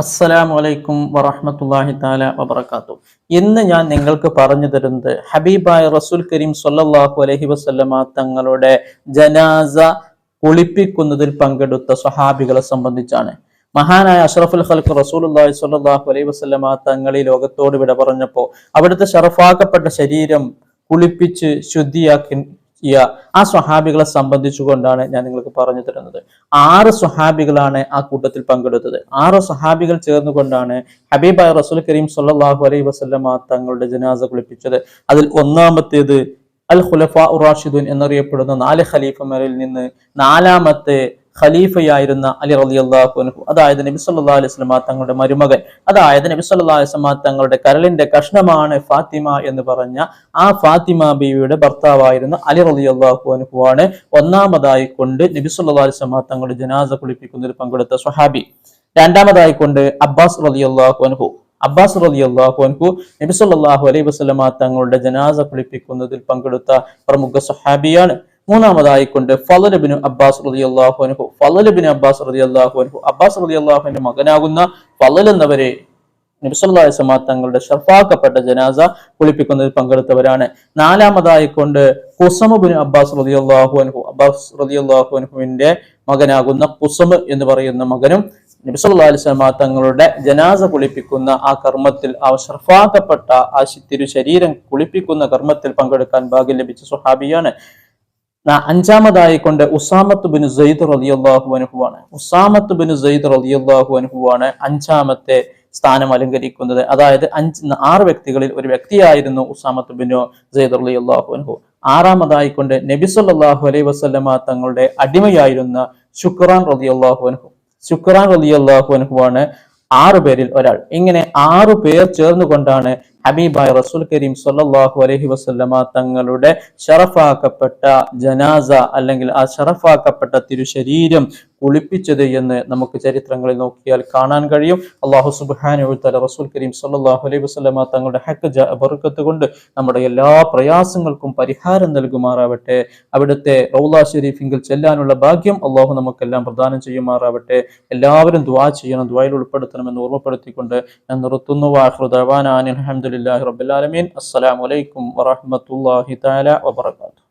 അസ്സലാമു അലൈക്കും വറഹ്മത്തുള്ളാഹി തആല വബറകാതുഹു. ഇന്ന് ഞാൻ നിങ്ങൾക്ക് പറഞ്ഞു തരുന്നത് ഹബീബായ റസൂൽ കരീം സ്വല്ലല്ലാഹു അലൈഹി വസല്ലമ തങ്ങളുടെ ജനാസ കുളിപ്പിക്കുന്നതിൽ പങ്കെടുത്ത സ്വഹാബികളെ സംബന്ധിച്ചാണ്. മഹാനായ അഷ്റഫുൽ ഖൽഖ് റസൂലുള്ളാഹി സ്വല്ലല്ലാഹു അലൈഹി വസല്ലമ തങ്ങൾ ഈ ലോകത്തോട് വിട പറഞ്ഞപ്പോൾ അവിടുത്തെ ഷറഫാക്കപ്പെട്ട ശരീരം കുളിപ്പിച്ച് ശുദ്ധിയാക്കി ആ സ്വഹാബികളെ സംബന്ധിച്ചുകൊണ്ടാണ് ഞാൻ നിങ്ങൾക്ക് പറഞ്ഞു തരുന്നത്. 6 സ്വഹാബികളാണ് ആ കൂട്ടത്തിൽ പങ്കെടുത്തത്. 6 സ്വഹാബികൾ ചേർന്നുകൊണ്ടാണ് ഹബീബായ റസൂൽ കരീം സ്വല്ലല്ലാഹു അലൈഹി വസല്ലമ തങ്ങളുടെ ജനാസ കുളിപ്പിച്ചത്. അതിൽ ഒന്നാമത്തേത് അൽ ഖുലഫാ റാഷിദൂൻ എന്നറിയപ്പെടുന്ന 4 ഖലീഫമാരിൽ നിന്ന് 4ാമത്തെ ഖലീഫയായിരുന്ന അലി റളിയല്ലാഹു അൻഹു, അതായത് നബി സല്ലല്ലാഹു അലൈഹി വസല്ലമ തങ്ങളുടെ മരുമകൻ, അതായത് നബി സല്ലല്ലാഹു അലൈഹി വസല്ലമ തങ്ങളുടെ കരളിന്റെ കഷ്ണമാണ് ഫാത്തിമ എന്ന് പറഞ്ഞ ആ ഫാത്തിമ ബീവിയുടെ ഭർത്താവായിരുന്ന അലി റളിയല്ലാഹു അൻഹു ആണ് ഒന്നാമതായി കൊണ്ട് നബി സല്ലല്ലാഹു അലൈഹി വസല്ലമ തങ്ങളുടെ ജനാസ കുളിപ്പിക്കുന്നതിൽ പങ്കെടുത്ത സ്വഹാബി. രണ്ടാമതായി കൊണ്ട് അബ്ബാസ് റളിയല്ലാഹു അൻഹു നബി സല്ലല്ലാഹു അലൈഹി വസല്ലമ തങ്ങളുടെ ജനാസ കുളിപ്പിക്കുന്നതിൽ പങ്കെടുത്ത പ്രമുഖ സ്വഹാബിയാണ്. മൂന്നാമതായി കൊണ്ട് ഫളൽ ഇബ്നു അബ്ബാസ് റളിയല്ലാഹു അൻഹു അബ്ബാസ് റളിയല്ലാഹുവിന്റെ മകനാകുന്ന ഫളൽ എന്നവരെ നബി സല്ലല്ലാഹു അലൈഹി വസല്ലമ തങ്ങളുടെ ഷർഫാക്കപ്പെട്ട ജനാസ കുളിപ്പിക്കുന്നതിൽ പങ്കെടുത്തവരാണ്. നാലാമതായി കൊണ്ട് ഖുസം ഇബ്നു അബ്ബാസ് റളിയല്ലാഹു അൻഹുവിന്റെ മകനാകുന്ന ഖുസം എന്ന് പറയുന്ന മകനും നബി സല്ലല്ലാഹു അലൈഹി വസല്ലമ തങ്ങളുടെ ജനാസ കുളിപ്പിക്കുന്ന ആ കർമ്മത്തിൽ, ആ ഷർഫാക്കപ്പെട്ട ആ തിരു ശരീരം കുളിപ്പിക്കുന്ന കർമ്മത്തിൽ പങ്കെടുക്കാൻ ഭാഗ്യം ലഭിച്ച സ്വഹാബിയാണ്. അഞ്ചാമതായി കൊണ്ട് ഉസാമത്ത് ബിൻ സെയ്ദ് റളിയല്ലാഹു അൻഹുവാണ് അഞ്ചാമത്തെ സ്ഥാനം അലങ്കരിക്കുന്നത്. അതായത് 6 വ്യക്തികളിൽ ഒരു വ്യക്തിയായിരുന്നു ഉസാമത്ത് ബിൻ സെയ്ദ് റളിയല്ലാഹു അൻഹു. ആറാമതായി കൊണ്ട് നബി സല്ലല്ലാഹു അലൈഹി വസല്ലമ തങ്ങളുടെ അടിമയായിരുന്ന ശുക്രാൻ റളിയല്ലാഹു അൻഹുവാണ് 6 പേരിൽ ഒരാൾ. ഇങ്ങനെ 6 പേർ ചേർന്നുകൊണ്ടാണ് ഹബീബായ റസൂൽ കരീം സ്വല്ലല്ലാഹു അലൈഹി വസല്ലമ തങ്ങളുടെ ഷറഫാക്കപ്പെട്ട ജനാസ അല്ലെങ്കിൽ ആ ഷറഫാക്കപ്പെട്ട തിരുശരീരം കുളിപ്പിച്ചത് എന്ന് നമുക്ക് ചരിത്രങ്ങളിൽ നോക്കിയാൽ കാണാൻ കഴിയും. അല്ലാഹു സുബ്ഹാനഹു വ തആല റസൂൽ കരീം സ്വല്ലല്ലാഹു അലൈഹി വസല്ലമ തങ്ങളുടെ ഹഖ് ബർക്കത്ത് കൊണ്ട് നമ്മുടെ എല്ലാ പ്രയാസങ്ങൾക്കും പരിഹാരം നൽകുമാറാവട്ടെ. അവിടുത്തെ റൗള ശരീഫിൽ ചെല്ലാനുള്ള ഭാഗ്യം അല്ലാഹു നമുക്കെല്ലാം പ്രദാനം ചെയ്യുമാറാവട്ടെ. എല്ലാവരും ദുആ ചെയ്യണം, ദുആയിൽ ഉൾപ്പെടുത്തണമെന്ന് ഓർമ്മപ്പെടുത്തിക്കൊണ്ട് ഞാൻ നിർത്തുന്നു. വആഖിറു ദഅവാനാ അൽഹംദുലില്ലാഹി റബ്ബിൽ ആലമീൻ. അസ്സലാമു അലൈക്കും വറഹ്മത്തുള്ളാഹി തആല വബറകാതുഹു.